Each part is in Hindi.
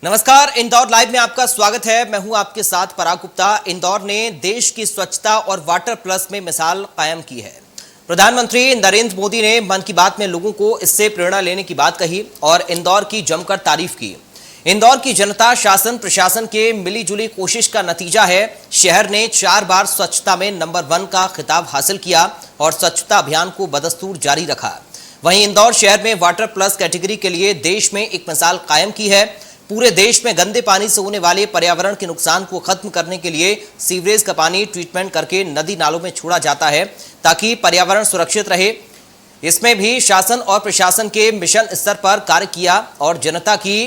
नमस्कार, इंदौर लाइव में आपका स्वागत है। मैं हूं आपके साथ पराग गुप्ता। इंदौर ने देश की स्वच्छता और वाटर प्लस में मिसाल कायम की है। प्रधानमंत्री नरेंद्र मोदी ने मन की बात में लोगों को इससे प्रेरणा लेने की बात कही और इंदौर की जमकर तारीफ की। इंदौर की जनता शासन प्रशासन के मिलीजुली कोशिश का नतीजा है। शहर ने 4 बार स्वच्छता में नंबर 1 का खिताब हासिल किया और स्वच्छता अभियान को बदस्तूर जारी रखा। वहीं इंदौर शहर में वाटर प्लस कैटेगरी के लिए देश में एक मिसाल कायम की है। पूरे देश में गंदे पानी से होने वाले पर्यावरण के नुकसान को खत्म करने के लिए सीवरेज का पानी ट्रीटमेंट करके नदी नालों में छोड़ा जाता है ताकि पर्यावरण सुरक्षित रहे। इसमें भी शासन और प्रशासन के मिशन स्तर पर कार्य किया और जनता की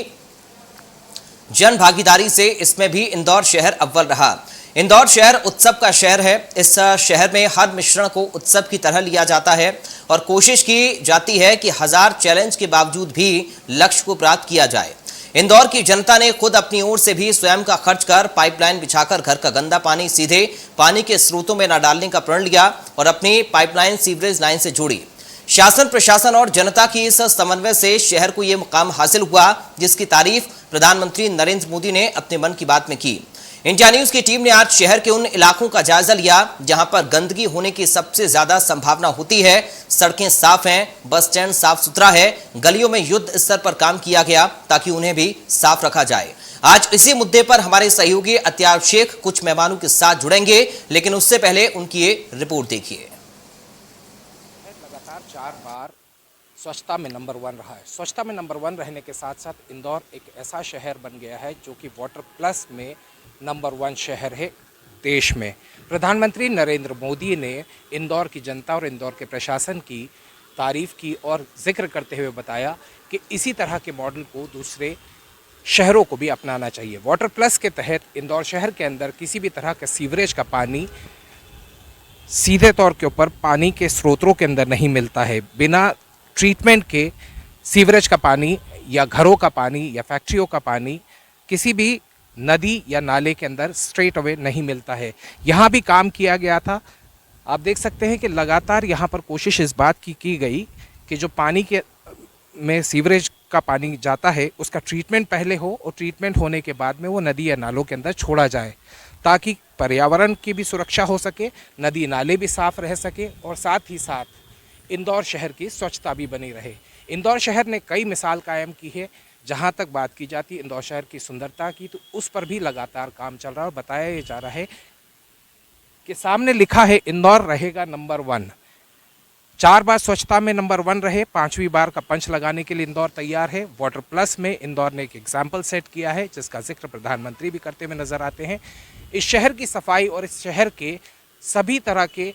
जन भागीदारी से इसमें भी इंदौर शहर अव्वल रहा। इंदौर शहर उत्सव का शहर है। इस शहर में हर मिश्रण को उत्सव की तरह लिया जाता है और कोशिश की जाती है कि 1000 चैलेंज के बावजूद भी लक्ष्य को प्राप्त किया जाए। इंदौर की जनता ने खुद अपनी ओर से भी स्वयं का खर्च कर पाइपलाइन बिछाकर घर का गंदा पानी सीधे पानी के स्रोतों में न डालने का प्रण लिया और अपनी पाइपलाइन सीवरेज लाइन से जोड़ी। शासन प्रशासन और जनता की इस समन्वय से शहर को यह मुकाम हासिल हुआ जिसकी तारीफ प्रधानमंत्री नरेंद्र मोदी ने अपने मन की बात में की। इंडिया न्यूज की टीम ने आज शहर के उन इलाकों का जायजा लिया जहां पर गंदगी होने की सबसे ज्यादा संभावना होती है। सड़कें साफ हैं, बस स्टैंड साफ सुथरा है, गलियों में युद्ध स्तर पर काम किया गया ताकि उन्हें भी साफ रखा जाए। आज इसी मुद्दे पर हमारे सहयोगी अत्याब शेख कुछ मेहमानों के साथ जुड़ेंगे, लेकिन उससे पहले उनकी ये रिपोर्ट देखिए। लगातार 4 बार स्वच्छता में नंबर 1 रहा है। स्वच्छता में नंबर 1 रहने के साथ साथ इंदौर एक ऐसा शहर बन गया है जो कि वाटर प्लस में नंबर 1 शहर है देश में। प्रधानमंत्री नरेंद्र मोदी ने इंदौर की जनता और इंदौर के प्रशासन की तारीफ की और जिक्र करते हुए बताया कि इसी तरह के मॉडल को दूसरे शहरों को भी अपनाना चाहिए। वाटर प्लस के तहत इंदौर शहर के अंदर किसी भी तरह का सीवरेज का पानी सीधे तौर के ऊपर पानी के स्रोतों के अंदर नहीं मिलता है। बिना ट्रीटमेंट के सीवरेज का पानी या घरों का पानी या फैक्ट्रियों का पानी किसी भी नदी या नाले के अंदर स्ट्रेट अवे नहीं मिलता है। यहाँ भी काम किया गया था। आप देख सकते हैं कि लगातार यहाँ पर कोशिश इस बात की गई कि जो पानी के में सीवरेज का पानी जाता है उसका ट्रीटमेंट पहले हो और ट्रीटमेंट होने के बाद में वो नदी या नालों के अंदर छोड़ा जाए ताकि पर्यावरण की भी सुरक्षा हो सके, नदी नाले भी साफ रह सके और साथ ही साथ इंदौर शहर की स्वच्छता भी बनी रहे। इंदौर शहर ने कई मिसाल कायम की है। जहाँ तक बात की जाती है इंदौर शहर की सुंदरता की, तो उस पर भी लगातार काम चल रहा है और बताया जा रहा है कि सामने लिखा है इंदौर रहेगा नंबर 1। 4 बार स्वच्छता में नंबर 1 रहे, 5वीं बार का पंच लगाने के लिए इंदौर तैयार है। वाटर प्लस में इंदौर ने एक एग्जाम्पल सेट किया है जिसका जिक्र प्रधानमंत्री भी करते हुए नजर आते हैं। इस शहर की सफाई और इस शहर के सभी तरह के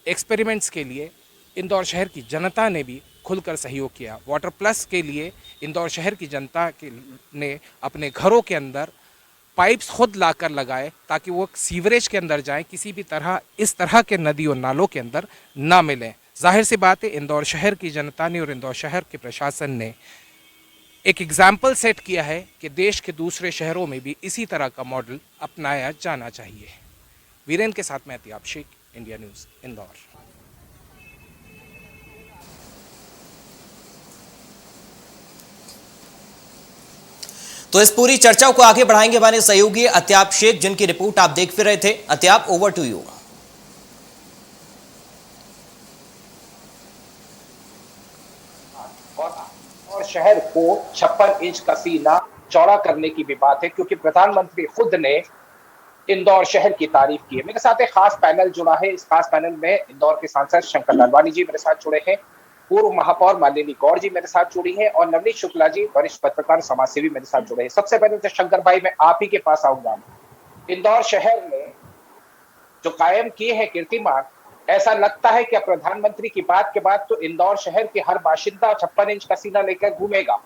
एक्सपेरिमेंट्स के लिए इंदौर शहर की जनता ने भी खुलकर सहयोग किया। वाटर प्लस के लिए इंदौर शहर की जनता ने अपने घरों के अंदर पाइप्स खुद लाकर लगाए ताकि वो सीवरेज के अंदर जाएं, किसी भी तरह इस तरह के नदी और नालों के अंदर ना मिलें। जाहिर सी बात है इंदौर शहर की जनता ने और इंदौर शहर के प्रशासन ने एक एग्जाम्पल सेट किया है कि देश के दूसरे शहरों में भी इसी तरह का मॉडल अपनाया जाना चाहिए। वीरेंद्र के साथ मैं अत्याब शेख, इंडिया न्यूज़, इंदौर। तो इस पूरी चर्चा को आगे बढ़ाएंगे हमारे सहयोगी अत्याब शेख, जिनकी रिपोर्ट आप देख फिर रहे थे। अत्याब, ओवर टू यू। और शहर को 56 इंच का सीना चौड़ा करने की भी बात है क्योंकि प्रधानमंत्री खुद ने इंदौर शहर की तारीफ की है। मेरे साथ एक खास पैनल जुड़ा है। इस खास पैनल में इंदौर के सांसद शंकर लालवानी जी मेरे साथ जुड़े हैं, पूर्व महापौर मालिनी गौड़ जी मेरे साथ जुड़ी हैं और नवनीत शुक्ला जी वरिष्ठ पत्रकार समाजसेवी मेरे साथ जुड़े हैं। सबसे पहले तो शंकर भाई मैं आप ही के पास आऊंगा। इंदौर शहर ने जो कायम किए हैं कीर्तिमान, ऐसा लगता है कि प्रधानमंत्री की बात के बाद तो इंदौर शहर के हर बाशिंदा 56 इंच का सीना लेकर घूमेगा।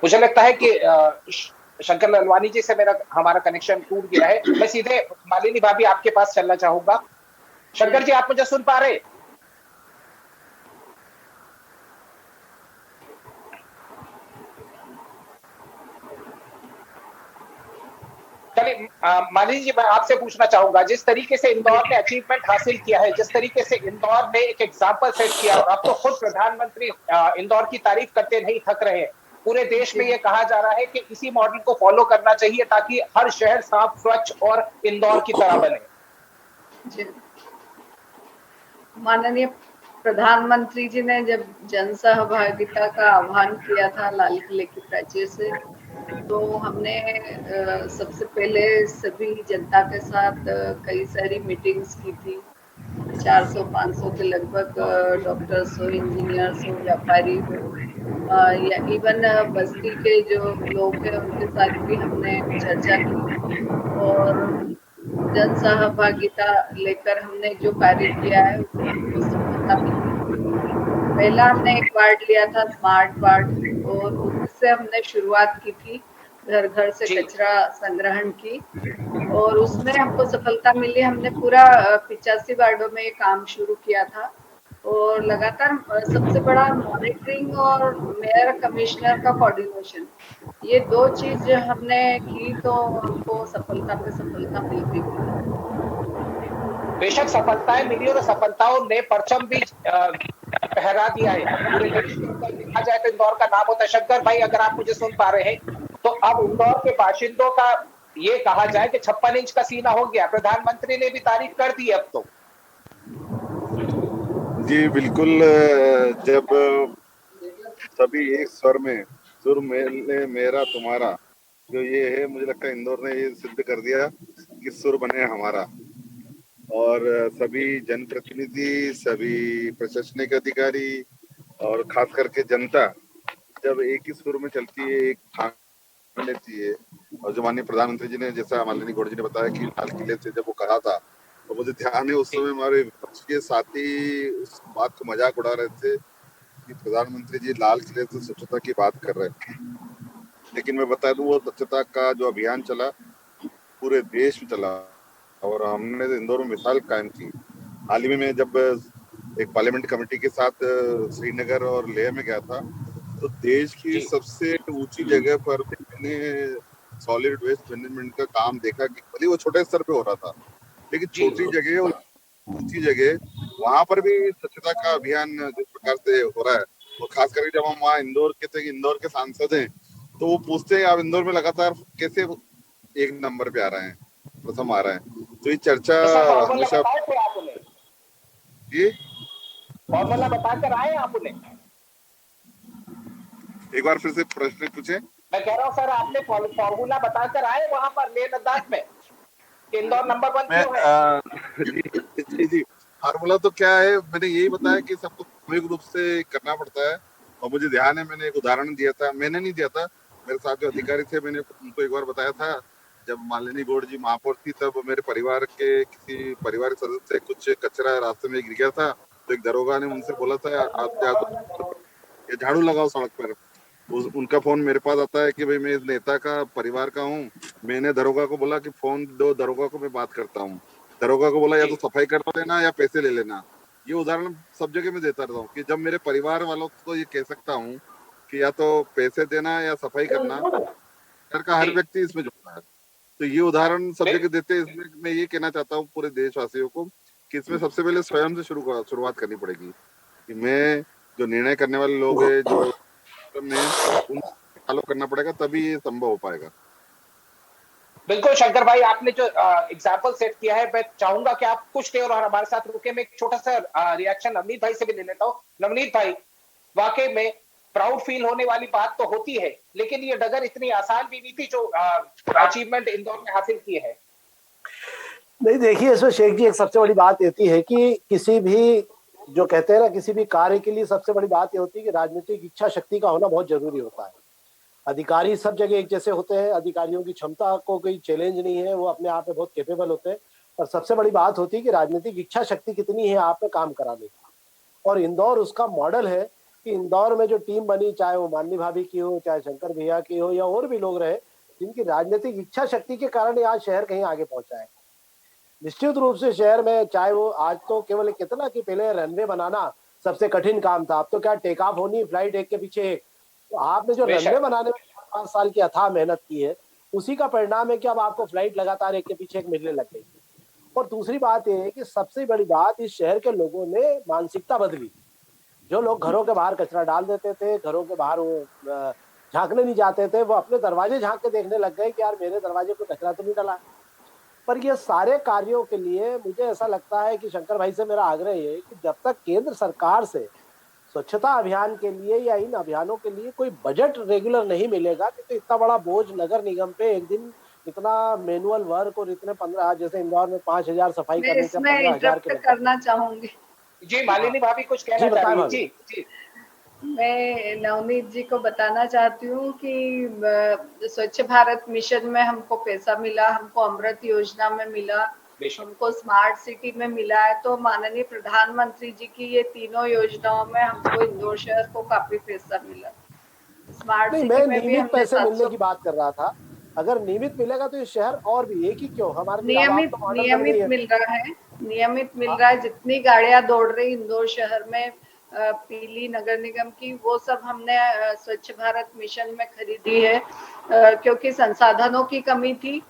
मुझे लगता है कि शंकर लालवानी जी से हमारा कनेक्शन टूट गया है। मैं सीधे मालिनी भाभी आपके पास चलना चाहूंगा। शंकर जी, आप मुझे सुन पा रहे? चलिए मालिनी जी, मैं आपसे पूछना चाहूंगा, जिस तरीके से इंदौर ने अचीवमेंट हासिल किया है, जिस तरीके से इंदौर ने एक एग्जाम्पल सेट किया, और अब तो खुद प्रधानमंत्री इंदौर की तारीफ करते नहीं थक रहे हैं। पूरे देश में ये कहा जा रहा है कि इसी मॉडल को फॉलो करना चाहिए ताकि हर शहर साफ, स्वच्छ और इंदौर की तरह बने। जी, माननीय प्रधानमंत्री जी ने जब जन सहभागिता का आह्वान किया था लाल किले के प्राचीर से, तो हमने सबसे पहले सभी जनता के साथ कई सारी मीटिंग्स की थी। 400-500 के लगभग डॉक्टर्स हो, इंजीनियर्स हो, व्यापारी हो, या इवन बस्ती के जो लोग हैं उनके साथ भी हमने चर्चा की, और जन सहभागिता लेकर हमने जो कार्य किया है उसमें हमको सफलता मिली। पहला हमने एक वार्ड लिया था, स्मार्ट वार्ड, और उससे हमने शुरुआत की थी, घर घर से कचरा संग्रहण की, और उसमें हमको सफलता मिली। हमने पूरा 85 वार्डों में ये काम शुरू किया था, और लगातार सबसे बड़ा मॉनिटरिंग और मेयर कमिश्नर का कोऑर्डिनेशन, ये 2 चीज हमने की तो हमको सफलता पे सफलता मिलती गई। बेशक सफलताएं मिली, और सफलताओं ने परचम भी फहरा दिया है पूरे देश के अंदर। देखा जाए तो इंदौर का नाम होता है। शंकर भाई, अगर आप मुझे सुन पा रहे हैं, तो अब इंदौर के बाशिंदों का ये कहा जाए कि 56 इंच का सीना हो गया। प्रधानमंत्री ने भी तारीफ कर दी अब तो। जी बिल्कुल। जब सभी एक स्वर में, सुर मेरे मेरा तुम्हारा, जो ये है, मुझे लगता है इंदौर ने ये सिद्ध कर दिया कि सुर बने हमारा। और सभी जनप्रतिनिधि, सभी प्रशासनिक अधिकारी और खास करके जनता जब एक ही सुर में चलती है, एक ठान लेती है। और जो माननीय प्रधानमंत्री जी ने, जैसा मालिनी गौड़ जी ने बताया कि लाल किले से जब वो कहा था, तो मुझे ध्यान है उस समय हमारे विपक्ष के साथी उस बात को मजाक उड़ा रहे थे कि प्रधानमंत्री जी लाल किले से स्वच्छता की बात कर रहे थे। लेकिन मैं बता दूं, वो स्वच्छता का जो अभियान चला पूरे देश में चला, और हमने इंदौर में मिसाल कायम की। हाल ही में जब एक पार्लियामेंट कमेटी के साथ श्रीनगर और लेह में गया था, तो देश की सबसे ऊंची जगह पर मैंने सॉलिड वेस्ट मैनेजमेंट का काम देखा कि भले वो छोटे स्तर पे हो रहा था, लेकिन छोटी जगह और ऊंची जगह वहां पर भी स्वच्छता का अभियान जिस प्रकार से हो रहा है, और खास करके जब हम वहाँ इंदौर के थे, इंदौर के सांसद हैं, तो वो पूछते हैं आप इंदौर में लगातार कैसे एक नंबर पे आ रहे हैं, प्रथम आ रहे हैं। तो ये चर्चा हमेशा जी फॉर्मूला बताकर आए आप उन्हें। एक बार फिर से प्रश्न पूछे। मैं कह रहा हूँ सर, आपने फॉर्मूला बताकर आए वहां पर लेह लद्दाख में, इंदौर नंबर 1 क्यों है? जी फार्मूला तो क्या है, मैंने यही बताया कि सबको सामूहिक रूप से करना पड़ता है। और मुझे ध्यान है, मैंने एक उदाहरण दिया था, मैंने नहीं दिया था, मेरे साथ जो अधिकारी थे, मैंने उनको एक बार बताया था। जब मालिनी गौड़ जी महापौर थी, तब मेरे परिवार के किसी परिवार सदस्य से कुछ कचरा रास्ते में गिर गया था, तो एक दरोगा ने उनसे बोला था आप झाड़ू लगाओ सड़क पर। उनका फोन मेरे पास आता है कि भाई मैं इस नेता का परिवार का हूँ। मैंने दरोगा को बोला कि फोन दो, दरोगा को मैं बात करता हूँ। दरोगा को बोला या तो सफाई करवा लेना या पैसे ले लेना। ये उदाहरण सब जगह मैं देता रहता हूँ कि जब मेरे परिवार वालों को ये कह सकता हूँ कि या तो पैसे देना या सफाई करना, घर का हर व्यक्ति इसमें जुड़ता है। तो ये उदाहरण सब जगह देते हैं। इसमें मैं ये कहना चाहता हूँ पूरे देशवासियों को कि इसमें सबसे पहले स्वयं से शुरुआत करनी पड़ेगी कि मैं, जो निर्णय करने वाले लोग हैं, जो उनको फॉलो करना पड़ेगा, तभी ये संभव हो पाएगा। बिल्कुल शंकर भाई, आपने जो एग्जाम्पल सेट किया है, मैं चाहूंगा कि आप कुछ देर और हमारे साथ रुके। मैं एक छोटा सा रिएक्शन नवनीत भाई से भी ले लेता हूँ। नवनीत भाई, वाकई में प्राउड फील होने वाली बात तो होती है, लेकिन ये डगर इतनी आसान भी नहीं थी जो अचीवमेंट इंदौर में हासिल किए हैं। नहीं, देखिए इसमें शेख जी, एक सबसे बड़ी बात होती है कि किसी भी, जो कहते हैं ना, किसी भी कार्य के लिए सबसे बड़ी बात ये होती है कि राजनीतिक इच्छा शक्ति का होना बहुत जरूरी होता है। अधिकारी सब जगह एक जैसे होते हैं, अधिकारियों की क्षमता को कोई चैलेंज नहीं है, वो अपने आप में बहुत कैपेबल होते हैं। और सबसे बड़ी बात होती है कि राजनीतिक इच्छा शक्ति कितनी है आप में काम कराने की। और इंदौर उसका मॉडल है कि इंदौर में जो टीम बनी, चाहे वो माननी भाभी की हो, चाहे शंकर भैया की हो, या और भी लोग रहे, जिनकी राजनीतिक इच्छा शक्ति के कारण आज शहर कहीं आगे पहुंचा है। निश्चित रूप से शहर में, चाहे वो आज तो केवल कितना कि पहले रनवे बनाना सबसे कठिन काम था, अब तो क्या टेक ऑफ होनी, फ्लाइट एक के पीछे एक। तो आपने जो रनवे बनाने में 5 साल की अथाह मेहनत की है, उसी का परिणाम है कि अब आपको फ्लाइट लगातार एक के पीछे एक मिलने लग गई। और दूसरी बात ये है कि सबसे बड़ी बात, इस शहर के लोगों ने मानसिकता बदली। जो लोग घरों के बाहर कचरा डाल देते थे, घरों के बाहर वो झाँकने नहीं जाते थे, वो अपने दरवाजे झाँक के देखने लग गए कि यार मेरे दरवाजे पे कचरा तो नहीं डला। पर ये सारे कार्यों के लिए मुझे ऐसा लगता है कि शंकर भाई से मेरा आग्रह ये है कि जब तक केंद्र सरकार से स्वच्छता अभियान के लिए या इन अभियानों के लिए कोई बजट रेगुलर नहीं मिलेगा, क्योंकि इतना बड़ा बोझ नगर निगम पे एक दिन इतना मैनुअल वर्क और इतने 15, जैसे इंदौर में 5,000 सफाई मैं करने का इसमें 15,000 के इंटरप्ट लगभग। करना चाहूंगी। जी मालिनी भाभी कुछ कहना जी चाह बताएं रही है। भाभी। जी जी मैं नवनीत जी को बताना चाहती हूँ कि स्वच्छ भारत मिशन में हमको पैसा मिला, हमको अमृत योजना में मिला, बेशक। हमको स्मार्ट सिटी में मिला है। तो माननीय प्रधानमंत्री जी की ये तीनों योजनाओं में हमको इंदौर शहर को काफी पैसा मिला। स्मार्ट नहीं, सिटी मैं में भी नियमित हमने पैसे मिलने 700 की बात कर रहा था। अगर नियमित मिलेगा तो ये शहर और भी, एक ही क्यों, हमारे इलाहाबाद नियमित तो मॉडल बन गई नियमित है। मिल रहा है, नियमित मिल हाँ, रहा है। जितनी गाड़ियां दौड़ रही इंदौर शहर में पीली नगर निगम की, वो सब हमने स्वच्छ भारत मिशन में खरीदी है, क्योंकि संसाधनों की कमी थी।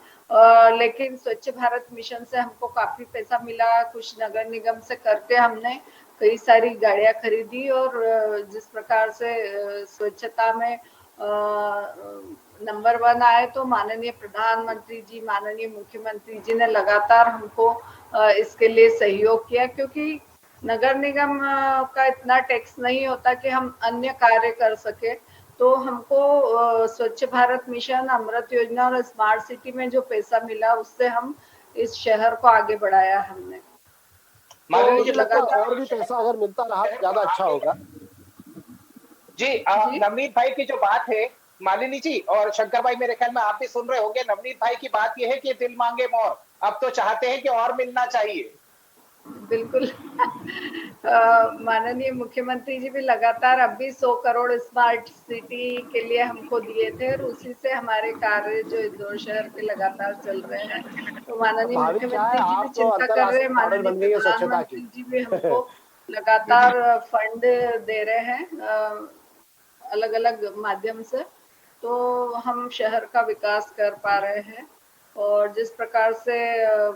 लेकिन स्वच्छ भारत मिशन से हमको काफी पैसा मिला। कुछ नगर निगम से करके हमने कई सारी गाड़ियां खरीदी। और जिस प्रकार से स्वच्छता में नंबर 1 आए, तो माननीय प्रधानमंत्री जी, माननीय मुख्यमंत्री जी ने लगातार हमको इसके लिए सहयोग किया, क्योंकि नगर निगम का इतना टैक्स नहीं होता कि हम अन्य कार्य कर सके। तो हमको स्वच्छ भारत मिशन, अमृत योजना और स्मार्ट सिटी में जो पैसा मिला, उससे हम इस शहर को आगे बढ़ाया हमने। मालिनी तो जी मुझे लगता है लगातार और भी पैसा अगर मिलता रहा तो ज्यादा अच्छा होगा। जी जी नवनीत भाई की जो बात है मालिनी जी और शंकर भाई, मेरे ख्याल में आप भी सुन रहे होंगे। नवनीत भाई की बात यह है कि दिल मांगे मोर, अब तो चाहते हैं कि और मिलना चाहिए। बिल्कुल। माननीय मुख्यमंत्री जी भी लगातार अब भी 100 करोड़ स्मार्ट सिटी के लिए हमको दिए थे, और उसी से हमारे कार्य जो इंदौर शहर के लगातार चल रहे हैं। तो अब माननीय भाभी क्या है, मुख्यमंत्री जी भी आप तो चिंता कर रहे हैं, अंतरराष्ट्रीय मॉडल माननीय बन गई है स्वच्छता की। प्रधानमंत्री जी भी हमको लगातार फंड दे रहे हैं अलग अलग माध्यम से। तो हम शहर का विकास कर पा रहे हैं। और जिस प्रकार से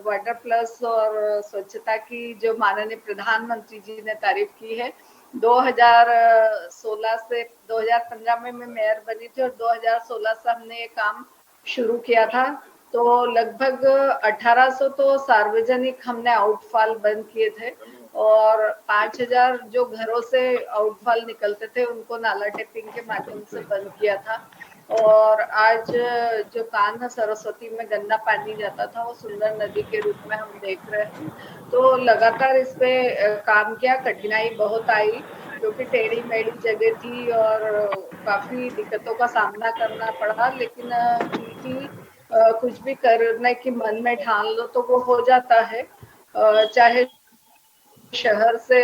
वाटर प्लस और स्वच्छता की जो माननीय प्रधानमंत्री जी ने तारीफ की है, 2016 से 2015 में मैं मेयर बनी थी, और 2016 से हमने ये काम शुरू किया था। तो लगभग 1800 तो सार्वजनिक हमने आउटफॉल बंद किए थे, और 5000 जो घरों से आउटफॉल निकलते थे उनको नाला टेपिंग के माध्यम से बंद किया था। और आज जो कान्ह सरस्वती में गंदा पानी जाता था, वो सुंदर नदी के रूप में हम देख रहे हैं। तो लगातार इस पे काम किया। कठिनाई बहुत आई, क्योंकि टेढ़ी मेढ़ी जगह थी और काफी दिक्कतों का सामना करना पड़ा। लेकिन क्योंकि कुछ भी करने की मन में ठान लो तो वो हो जाता है। चाहे शहर से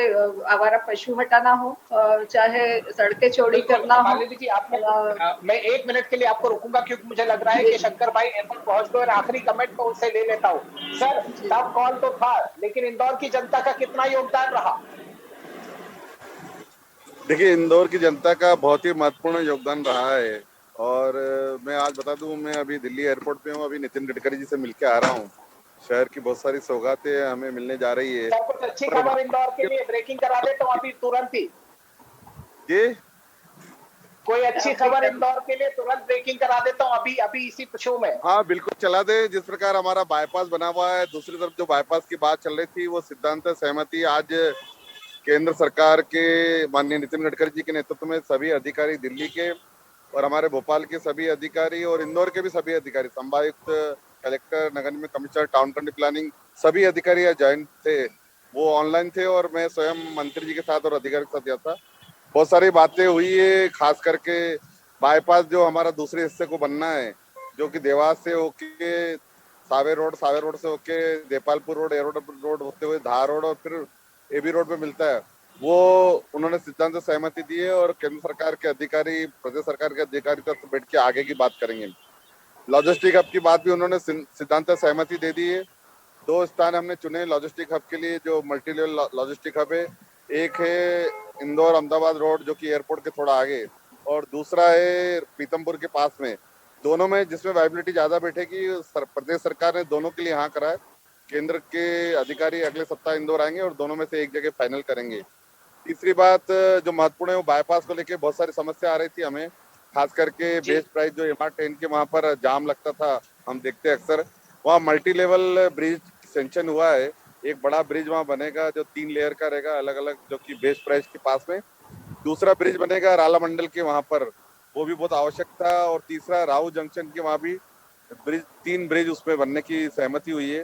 आवारा पशु हटाना हो, चाहे सड़कें चौड़ी बिल्कुल करना हो। मालिनी जी, आपने मैं 1 मिनट के लिए आपको रुकूंगा क्योंकि मुझे लग रहा है जी कि शंकर भाई एयरपोर्ट पहुंच गए और आखिरी कमेंट मैं उनसे ले लेता हूं। सर, जी। टफ कॉल तो था, लेकिन इंदौर की जनता का कितना योगदान रहा? देखिए, इंदौर की जनता का बहुत ही महत्वपूर्ण योगदान रहा है। और मैं आज बता दूं, मैं अभी दिल्ली एयरपोर्ट पे हूँ, अभी नितिन गडकरी जी से मिलके आ रहा हूँ। शहर की बहुत सारी सौगातें हमें मिलने जा रही है। सर, कुछ अच्छी पर खबर इंदौर के लिए ब्रेकिंग करा दे तो अभी तुरंत ही। ये कोई अच्छी अभी खबर कर इंदौर के लिए तुरंत ब्रेकिंग करा देता हूँ अभी अभी इसी शो में। हाँ बिल्कुल चला दे। जिस प्रकार हमारा बाईपास बना हुआ है, दूसरी तरफ जो बाईपास की बात चल रही थी, वो सिद्धांत सहमति आज केंद्र सरकार के माननीय नितिन गडकरी जी के नेतृत्व में सभी अधिकारी, दिल्ली के और हमारे भोपाल के सभी अधिकारी और इंदौर के भी सभी अधिकारी, संभागायुक्त, कलेक्टर, नगर निगम कमिश्नर, टाउन कंट्री प्लानिंग, सभी अधिकारी ज्वाइन थे। वो ऑनलाइन थे और मैं स्वयं मंत्री जी के साथ और अधिकारी के साथ गया था। बहुत सारी बातें हुई है, खास करके बाईपास जो हमारा दूसरे हिस्से को बनना है, जो कि देवास से होके सावे रोड से होके देपालपुर रोड, एयरपोर्ट रोड होते हुए धार रोड और फिर एबी रोड पे मिलता है, वो उन्होंने सिद्धांत सहमति दी है। और केंद्र सरकार के अधिकारी, प्रदेश सरकार के अधिकारी तक बैठ के आगे की बात करेंगे। लॉजिस्टिक हब की बात भी उन्होंने सिद्धांत सहमति दे दी है। 2 स्थान हमने चुने लॉजिस्टिक हब के लिए, जो मल्टी लेवल लॉजिस्टिक हब है। एक है इंदौर अहमदाबाद रोड, जो कि एयरपोर्ट के थोड़ा आगे, और दूसरा है पीतमपुर के पास में, दोनों में जिसमें वाइबिलिटी ज्यादा बैठेगी प्रदेश सरकार ने दोनों के लिए हाँ करा है। केंद्र के अधिकारी अगले सप्ताह इंदौर आएंगे और दोनों में से एक जगह फाइनल करेंगे। तीसरी बात जो महत्वपूर्ण है वो बाईपास को लेके बहुत सारी समस्या आ रही थी हमें, खास करके जी। बेस्ट प्राइस जो MR10 के वहां पर जाम लगता था, हम देखते हैं अक्सर। वहाँ मल्टी लेवल ब्रिज सेंक्शन हुआ है, एक बड़ा ब्रिज वहाँ बनेगा जो 3 लेयर का रहेगा अलग अलग, जो कि बेस्ट प्राइस के पास में। दूसरा ब्रिज बनेगा राला मंडल के वहां पर, वो भी बहुत आवश्यक था। और तीसरा राहु जंक्शन के वहां भी ब्रिज, 3 ब्रिज उसमें बनने की सहमति हुई है।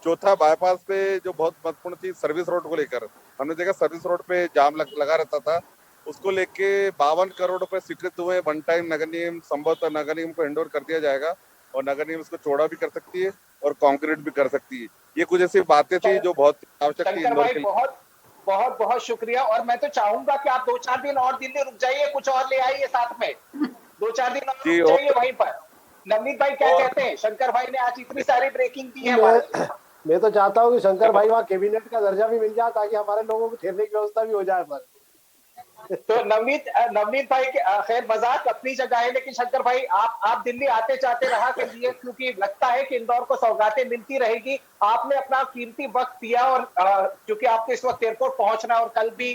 चौथा बाईपास पे जो बहुत महत्वपूर्ण थी सर्विस रोड को लेकर, हमने देखा सर्विस रोड पे जाम लगा रहता था, उसको लेके 52 करोड़ रुपए स्वीकृत हुए। वन टाइम नगर निगम, संभवतः नगर निगम को हैंडओवर कर दिया जाएगा और नगर निगम इसको चौड़ा भी कर सकती है और कंक्रीट भी कर सकती है। ये कुछ ऐसी बातें थी जो बहुत आवश्यक थी शंकर इंदौर भाई के लिए। बहुत बहुत बहुत शुक्रिया। और मैं तो चाहूंगा कि आप 2-4 दिन और दिल्ली रुक जाइए, कुछ और ले आइए साथ में, 2-4 दिन और जी, रुक जाइए वहीं पर। नवनीत भाई क्या और कहते हैं? शंकर भाई ने आज इतनी सारी ब्रेकिंग की है हमारे लिए। मैं तो चाहता हूँ कि शंकर भाई वहाँ कैबिनेट का दर्जा भी मिल जाए ताकि हमारे लोगों को ठहरने की व्यवस्था भी हो जाए पर। तो नवनीत भाई के खैर मजाक अपनी जगह है, लेकिन शंकर भाई आप दिल्ली आते जाते रहा करिए, क्योंकि लगता है कि इंदौर को सौगातें मिलती रहेगी। आपने अपना कीमती वक्त दिया और क्योंकि आपको इस वक्त एयरपोर्ट पहुंचना और कल भी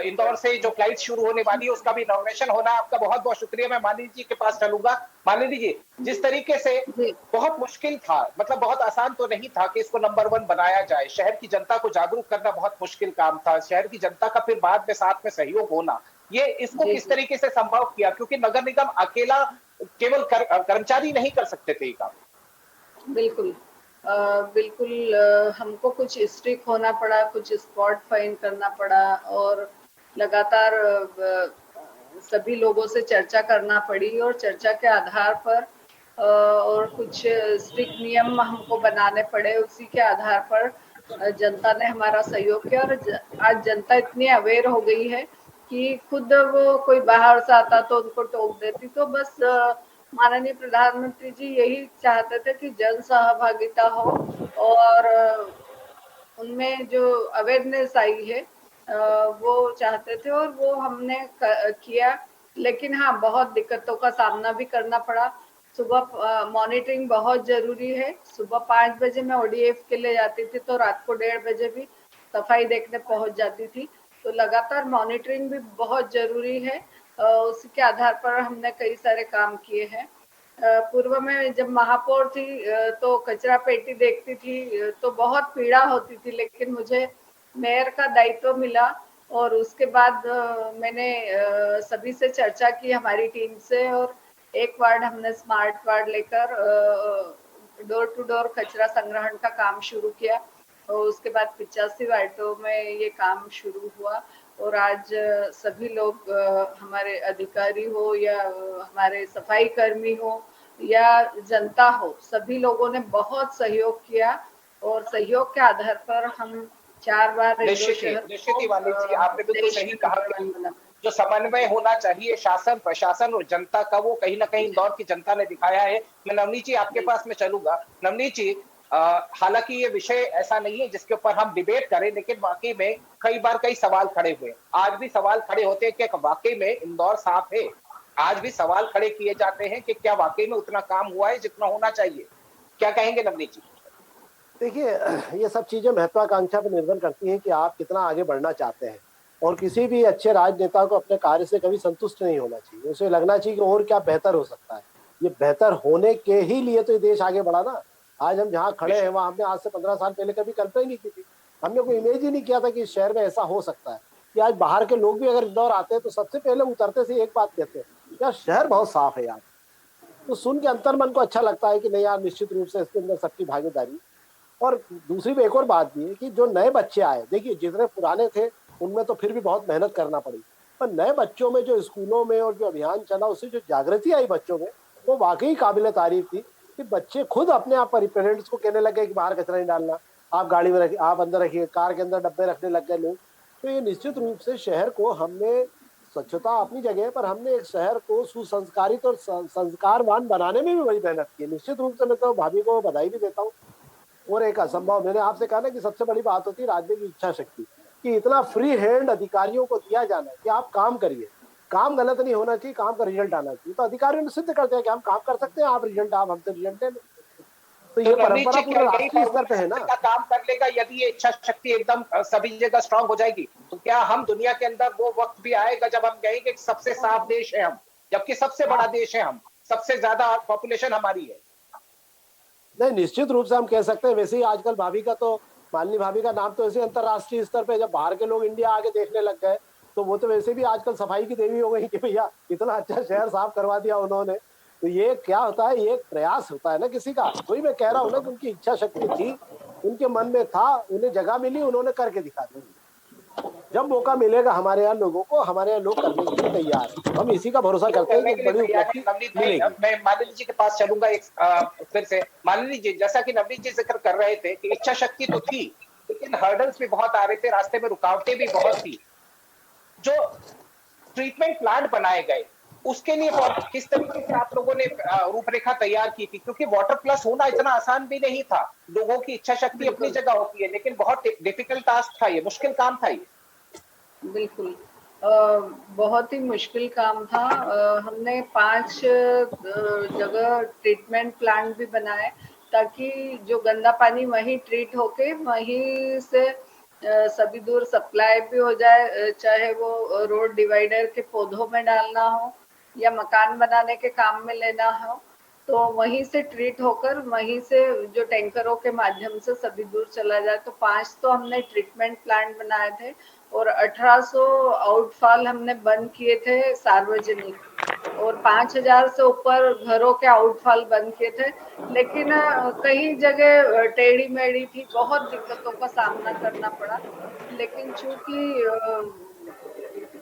इंदौर से जो फ्लाइट शुरू होने वाली है उसका भी इनॉग्रेशन होना है। आपका बहुत बहुत शुक्रिया। मैं मालिनी जी के पास चलूंगा। मालिनी जी, जिस तरीके से बहुत मुश्किल था, मतलब बहुत आसान तो नहीं था कि इसको नंबर 1 बनाया जाए, शहर की जनता को जागरूक करना बहुत मुश्किल काम था, शहर की जनता का फिर बाद में साथ में सहयोग होना, ये इसको किस तरीके से संभव किया? क्योंकि नगर निगम अकेला केवल कर्मचारी नहीं कर सकते थे ये काम। बिल्कुल बिल्कुल हमको कुछ स्ट्रिक्ट होना पड़ा, कुछ स्पॉट फाइन करना पड़ा और लगातार सभी लोगों से चर्चा करना पड़ी और चर्चा के आधार पर और कुछ स्ट्रिक्ट नियम हमको बनाने पड़े। उसी के आधार पर जनता ने हमारा सहयोग किया और आज जनता इतनी अवेयर हो गई है कि खुद वो कोई बाहर से आता तो उनको टोक देती। तो बस माननीय प्रधानमंत्री जी यही चाहते थे कि जन सहभागिता हो और उनमें जो अवेयरनेस आई है वो चाहते थे और वो हमने किया। लेकिन हाँ, बहुत दिक्कतों का सामना भी करना पड़ा। सुबह मॉनिटरिंग बहुत जरूरी है। सुबह 5 बजे मैं ODF के लिए जाती थी तो रात को 1:30 बजे भी सफाई देखने पहुंच जाती थी। तो लगातार मॉनिटरिंग भी बहुत जरूरी है। उसी के आधार पर हमने कई सारे काम किए हैं। पूर्व में जब महापौर थी तो कचरा पेटी देखती थी तो बहुत पीड़ा होती थी, लेकिन मुझे मेयर का दायित्व मिला और उसके बाद मैंने सभी से चर्चा की हमारी टीम से और एक वार्ड हमने स्मार्ट वार्ड लेकर डोर टू डोर कचरा संग्रहण का काम शुरू किया और उसके बाद 85 वार्डों में ये काम शुरू हुआ। और आज सभी लोग हमारे अधिकारी हो या हमारे सफाई कर्मी हो या जनता हो, सभी लोगों ने बहुत सहयोग किया और सहयोग के आधार पर हम 4 बार निश्चित ही वाली जी, आपने बिल्कुल सही कहा कि जो समन्वय होना चाहिए शासन प्रशासन और जनता का, वो कहीं ना कहीं इंदौर की जनता ने दिखाया है। मैं नवनीत जी आपके पास में चलूंगा। नवनीत जी, हालांकि ये विषय ऐसा नहीं है जिसके ऊपर हम डिबेट करें, लेकिन वाकई में कई बार कई सवाल खड़े हुए, आज भी सवाल खड़े होते हैं कि वाकई में इंदौर साफ है। आज भी सवाल खड़े किए जाते हैं कि क्या वाकई में उतना काम हुआ है जितना होना चाहिए? क्या कहेंगे नवनीत जी? देखिए, ये सब चीजें महत्वाकांक्षा पर निर्भर करती हैं कि आप कितना आगे बढ़ना चाहते हैं और किसी भी अच्छे राजनेता को अपने कार्य से कभी संतुष्ट नहीं होना चाहिए। उसे लगना चाहिए कि और क्या बेहतर हो सकता है। ये बेहतर होने के ही लिए तो ये देश आगे बढ़ा ना। आज हम जहाँ खड़े हैं वहाँ हमने आज से 15 साल पहले कभी कल्पना ही नहीं की थी। हमने कोई इमेज ही नहीं किया था कि इस शहर में ऐसा हो सकता है कि आज बाहर के लोग भी अगर इंदौर आते हैं तो सबसे पहले उतरते से एक बात कहते हैं, यार शहर बहुत साफ है यार। तो सुन के अंतर मन को अच्छा लगता है कि नहीं यार, निश्चित रूप से इसके अंदर सबकी भागीदारी। और दूसरी एक और बात भी है कि जो नए बच्चे आए, देखिए जितने पुराने थे उनमें तो फिर भी बहुत मेहनत करना पड़ी, पर नए बच्चों में जो स्कूलों में और जो अभियान चला उससे जो जागृति आई बच्चों में, वो वाकई काबिल तारीफ थी कि बच्चे खुद अपने आप पेरेंट्स को कहने लगे कि बाहर कचरा नहीं डालना, आप गाड़ी में रखिए, आप अंदर रखिए, कार के अंदर डब्बे रखने लग गए लोग। तो ये निश्चित रूप से शहर को हमने, स्वच्छता अपनी जगह पर, हमने एक शहर को सुसंस्कारित और संस्कारवान बनाने में भी बड़ी मेहनत की। निश्चित रूप से मैं तो भाभी को बधाई भी देता हूँ। और एक असंभव, मैंने आपसे कहा ना कि सबसे बड़ी बात होती है राजनीतिक इच्छा शक्ति, कि इतना फ्री हैंड अधिकारियों को दिया जाना कि आप काम करिए। काम गलत नहीं होना चाहिए, काम का रिजल्ट आना चाहिए। तो अधिकारियों ने सिद्ध करते हैं कि हम काम कर सकते हैं, आप रिजल्ट, आप हमसे रिजल्ट ले लो। तो तो ये नवनीत परंपरा जी, क्या पूरे यही राष्ट्रीय स्तर फॉर्मूला पे है सब ना। जगह काम कर लेगा यदि ये इच्छा शक्ति एकदम सभी जगह स्ट्रांग हो जाएगी? तो क्या हम दुनिया के अंदर वो वक्त भी आएगा जब हम कहेंगे कि सबसे साफ देश है हम, जबकि सबसे बड़ा देश है हम, सबसे ज्यादा पॉपुलेशन हमारी है? नहीं, निश्चित रूप से हम कह सकते हैं। वैसे ही आजकल भाभी का तो, मालिनी भाभी का नाम तो ऐसे अंतरराष्ट्रीय स्तर पे, जब बाहर के लोग इंडिया आके देखने लग गए, तो वो तो वैसे भी आजकल सफाई की देवी हो गई कि भैया इतना अच्छा शहर साफ करवा दिया उन्होंने। तो ये क्या होता है, ये एक प्रयास होता है ना किसी का। वही मैं कह रहा हूँ ना कि उनकी इच्छा शक्ति थी, उनके मन में था, उन्हें जगह मिली, उन्होंने करके दिखा दिया। जब मौका मिलेगा हमारे यहाँ लोगों को, हमारे यहाँ लोग करने के लिए तैयार है। हम इसी का भरोसा लोग करते हैं कि करने के एक लिए बड़ी तैयार है। उपलब्धि नवनीत भाई, मिलेगी। मैं मालिनी जी के पास चलूंगा एक फिर से। मालिनी जी, जैसा कि नवनीत जी जिक्र कर रहे थे कि इच्छा शक्ति तो थी, लेकिन हर्डल्स भी बहुत आ रहे थे, रास्ते में रुकावटें भी बहुत थी। जो ट्रीटमेंट प्लांट बनाए गए, उसके लिए किस तरीके से आप लोगों ने रूपरेखा तैयार की थी? क्योंकि वाटर प्लस होना इतना आसान भी नहीं था। लोगों की इच्छा शक्ति अपनी बिल्कुल जगह होती है, लेकिन बहुत डिफिकल्ट टास्क था, ये मुश्किल काम था ये। बिल्कुल। बहुत ही मुश्किल काम था। हमने 5 जगह ट्रीटमेंट प्लांट भी बनाए, ताकि जो गंदा पानी वहीं ट्रीट होके वहीं से सभी दूर सप्लाई भी हो जाए। चाहे वो रोड डिवाइडर के पौधों में डालना हो या मकान बनाने के काम में लेना हो, तो वहीं से ट्रीट होकर वहीं से जो टैंकरों के माध्यम से सभी दूर चला जाए। तो 5 तो हमने ट्रीटमेंट प्लांट बनाए थे, और 1800 आउटफॉल हमने बंद किए थे सार्वजनिक, और 5000 से ऊपर घरों के आउटफॉल बंद किए थे। लेकिन कई जगह टेढ़ी मेढ़ी थी, बहुत दिक्कतों का सामना करना पड़ा। लेकिन चूंकि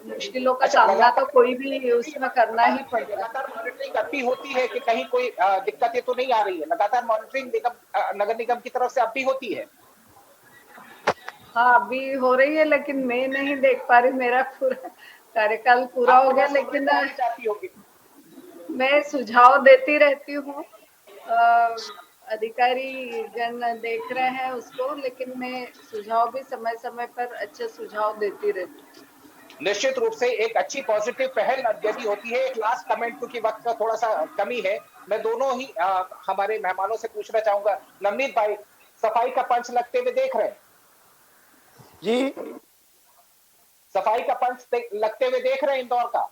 मुश्किलों का अच्छा, सामना तो लगातार कोई भी मॉनिटरिंग उसमें करना ही पड़ता है। लगातार मॉनिटरिंग अब भी होती है कि कहीं कोई दिक्कतें तो नहीं आ रही है? लगातार मॉनिटरिंग नगर निगम की तरफ से अब भी होती है? हाँ, अभी हो रही है, लेकिन मैं नहीं देख पा रही, मेरा पूरा कार्यकाल पूरा हो आपके गया। पास खबरें लेकिन तो आती जाती होगी। मैं सुझाव देती रहती हूँ। अधिकारी गण देख रहे हैं उसको, लेकिन मैं सुझाव भी समय समय पर अच्छे सुझाव देती रहती हूँ। निश्चित रूप से एक अच्छी पॉजिटिव पहल यदि होती है। एक लास्ट कमेंट, क्योंकि वक्त का थोड़ा सा कमी है, मैं दोनों ही हमारे मेहमानों से पूछना चाहूंगा। नवनीत भाई, सफाई का पंच लगते हुए देख रहे हैं? जी सफाई का पंच लगते हुए देख रहे हैं इंदौर का?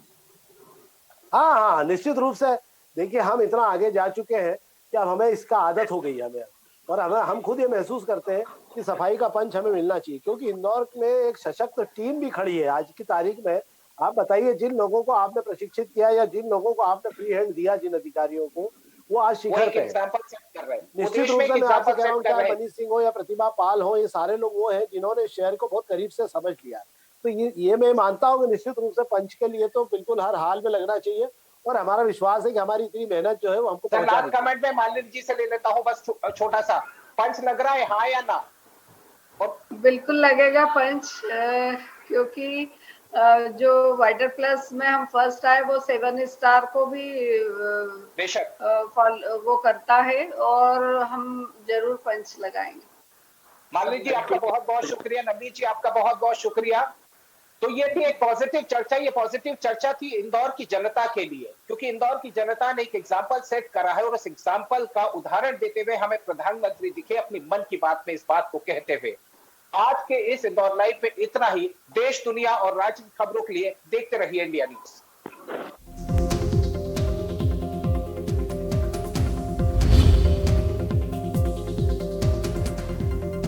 हाँ हाँ, निश्चित रूप से। देखिए, हम इतना आगे जा चुके हैं कि अब हमें इसका आदत हो गई है हमें। और हम खुद ये महसूस करते हैं कि सफाई का पंच हमें मिलना चाहिए, क्योंकि इंदौर में एक सशक्त टीम भी खड़ी है आज की तारीख में। आप बताइए, जिन लोगों को आपने प्रशिक्षित किया या जिन लोगों को आपने फ्री हैंड दिया, जिन अधिकारियों को, वो आज वो शिखर एक पे है। एग्जाम्पल सेट कर रहे हैं, वो निश्चित देश रूप में एक से मैं आपसे एग्जाम्पल कह रहा सेट हूँ, कर चाहे रहे हैं। मनीष सिंह हो या प्रतिभा पाल हो, ये सारे लोग वो हैं जिन्होंने शहर को बहुत करीब से समझ लिया है। तो ये मैं मानता हूँ कि निश्चित रूप से पंच के लिए तो बिल्कुल हर हाल में लगना चाहिए। और हमारा विश्वास है कि हमारी इतनी मेहनत जो है वो हमको सर, पहुंचा लास्ट देगी। कमेंट में मालिनी जी से ले लेता हूं, बस छोटा सा। पंच लग रहा है, हाँ या ना? और बिल्कुल लगेगा पंच। क्योंकि जो वाटर प्लस में हम फर्स्ट आए, वो 7 स्टार को भी बेशक। वो करता है, और हम जरूर पंच लगाएंगे। मालिनी जी, आपका बहुत बहुत शुक्रिया। नवनीत जी, आपका बहुत बहुत शुक्रिया। तो ये थी एक पॉजिटिव चर्चा। ये पॉजिटिव चर्चा थी इंदौर की जनता के लिए, क्योंकि इंदौर की जनता ने एक एग्जाम्पल सेट करा है, और उस एग्जाम्पल का उदाहरण देते हुए हमें प्रधानमंत्री दिखे अपनी मन की बात में इस बात को कहते हुए। आज के इस इंदौर लाइव में इतना ही। देश, दुनिया और राज्य की खबरों के लिए देखते रहिए इंडिया न्यूज।